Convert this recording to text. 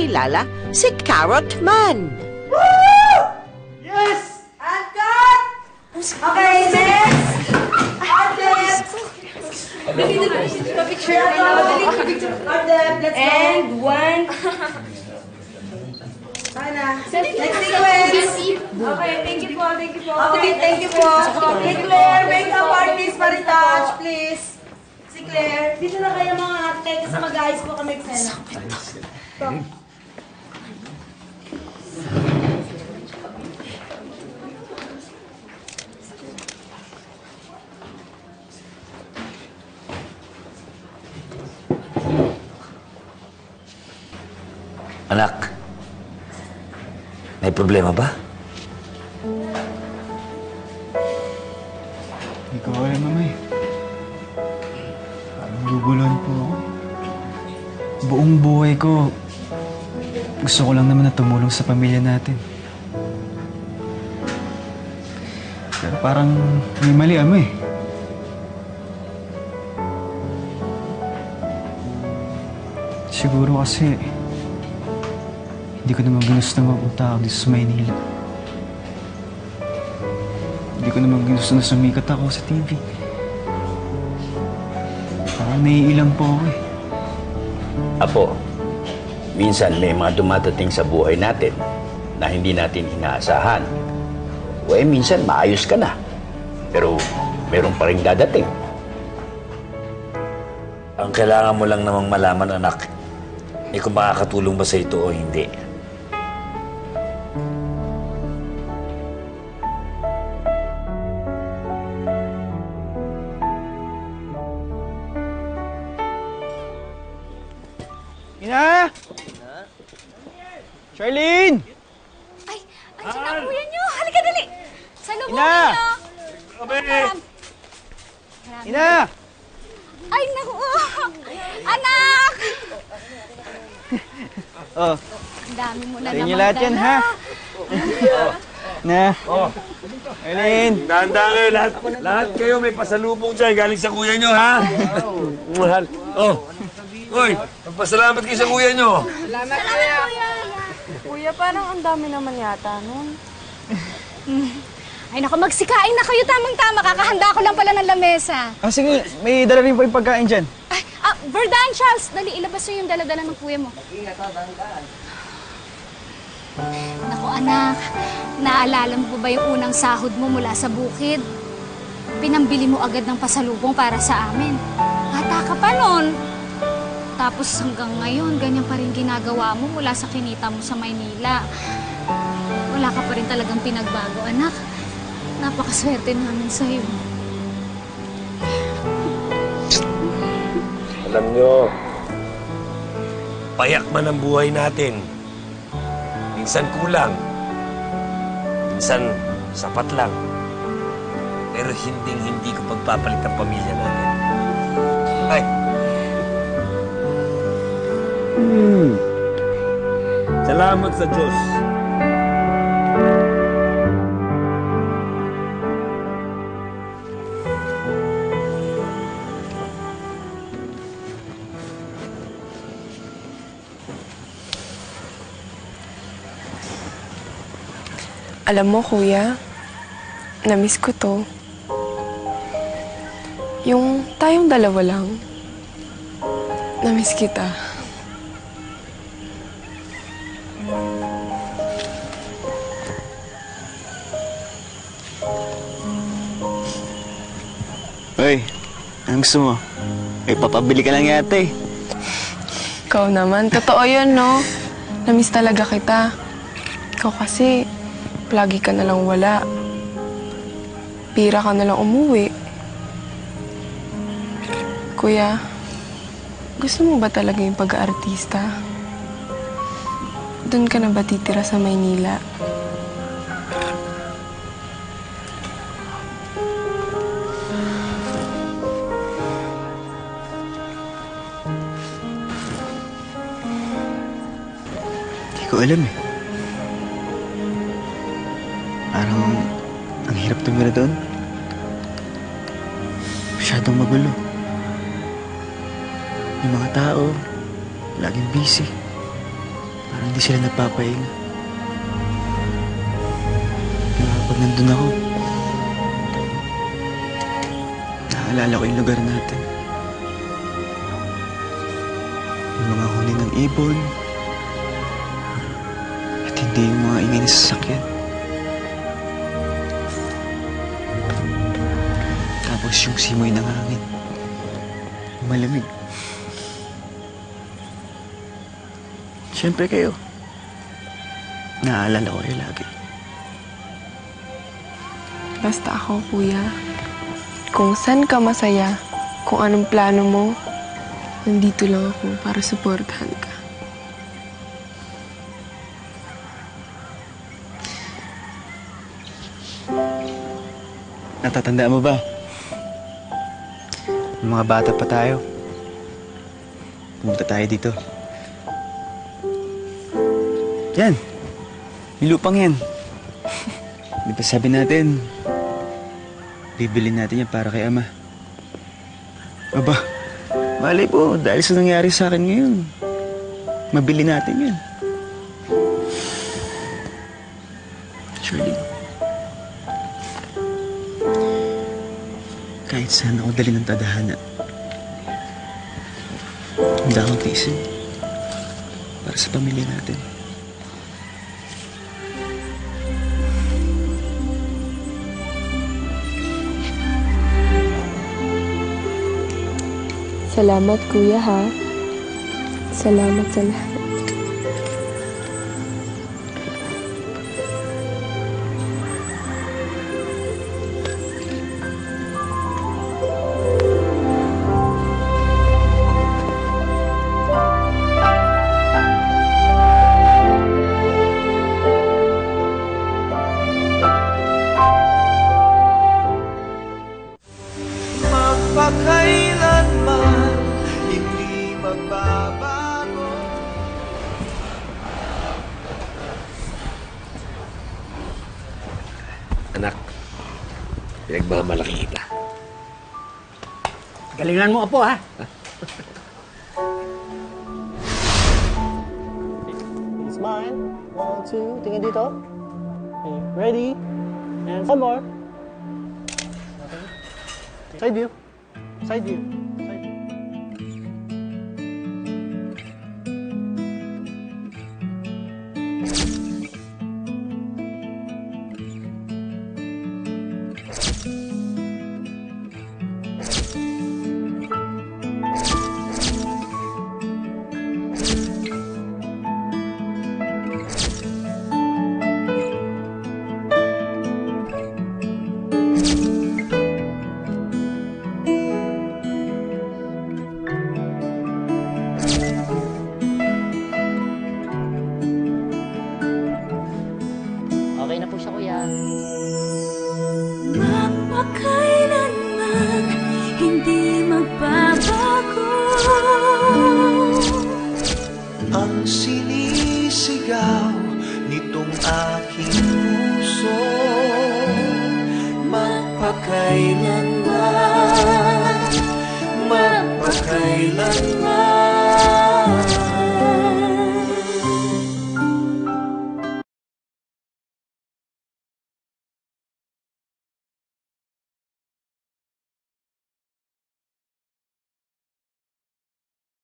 kilala si Carrot Man. Yes! And cut! Okay, next! Picture let's go. And one. Next sequence. Okay, thank you po. Okay, thank you po. Si Claire, makeup artist pa rin touch, please. Si Claire, dito na kayo mga ate kasi mag-ayos po kami eksena. Anak, may problema ba? Hindi ko alam, Mama eh. Parang guguluhan po ako. Buong buhay ko, gusto ko lang naman na tumulong sa pamilya natin. Pero parang may mali, Ama eh. Siguro kasi hindi ko naman ginusto mapunta ako dito sa Maynila. Hindi ko naman ginusto na sumikat ako sa TV. Parang naiilang po ako eh. Apo, minsan may mga dumadating sa buhay natin na hindi natin inaasahan. O minsan maayos ka na. Pero meron pa rin dadating. Ang kailangan mo lang namang malaman, anak, kung makakatulong ba sa ito o hindi. Ina! Charlene! Ay, andiyan na kuya niyo. Halika, dali. Sa loob Ina! niyo. Ina! Ay, naku. Anak! Oh, Ang dami mo na sa inyo naman lahat yan, ha? Na. Charlene! Dahan-dahan kayo, lahat kayo may pasalubong dyan galing sa kuya nyo, ha? Mahal. Oh. Uy, magpasalamat kayo sa kuya nyo. Salamat, kuya. Kuya, parang ang dami naman yata nun. Ay, naku, magsikain na kayo. Tamang-tama. Kakahanda ko lang pala ng lamesa. Ah, sige, may dala rin po yung pagkain dyan. Ay, Verdaan, Charles. Dali, ilabas mo yung dala-dala ng kuya mo. Naku, anak. Naalala mo ba yung unang sahod mo mula sa bukid? Pinambili mo agad ng pasalubong para sa amin. Bata ka pa nun. Tapos hanggang ngayon, ganyan pa rin ginagawa mo mula sa kinita mo sa Maynila. Wala ka pa rin talagang pinagbago, anak. Napakaswerte namin sa'yo. Alam nyo, payak man ang buhay natin. Minsan kulang. Minsan sapat lang. Pero hindi ko pagpapalit ang pamilya natin. Ay! Salamat sa Diyos. Alam mo, kuya, na-miss ko to. Yung tayong dalawa lang, na-miss kita. Hoy, anong gusto mo? May papabili ka lang yata eh. Ikaw naman, totoo yun, no? Na-miss talaga kita. Ikaw kasi, lagi ka na lang wala. Pira ka na lang umuwi. Kuya, gusto mo ba talaga yung pag-aartista? Doon ka na ba titira sa Maynila? Hindi ko alam eh. Parang ang hirap tumira doon. Masyadong magulo. Yung mga tao, laging busy. Parang hindi sila nagpapahinga. Pag nandun ako, naalala ko yung lugar natin. Yung mga huni ng ibon, at hindi yung mga ingay na sasakyan. Tapos yung simoy ng hangin. Malamig. Siyempre kayo. Naaalala ko kayo lagi. Basta ako, kuya. Kung saan ka masaya, kung anong plano mo, nandito lang ako para suportahan ka. Natatandaan mo ba? Nung mga bata pa tayo, pumunta tayo dito. Yan. Yung lupang yan. Di ba sabi natin, bibilin natin yan para kay Ama. Aba, malay po, dahil sa nangyari sa akin ngayon, mabili natin yan. Shirley, kahit saan ako dali ng tadhana, hindi akong tiisin para sa pamilya natin. Salamat, kuya, ha? Salamat sa lahat. Magpakailanman hindi magbabago. Anak, pinagmamalaki kita. Galingan mo, Apo, ha? Smile. 1, 2. Tingin dito. Okay. Ready? And one more. Okay. Side view. Side view. Side view. Okay na po siya, kuya. Magpakailanman hindi magbabago. Ang sinisigaw nitong aking puso, magpakailanman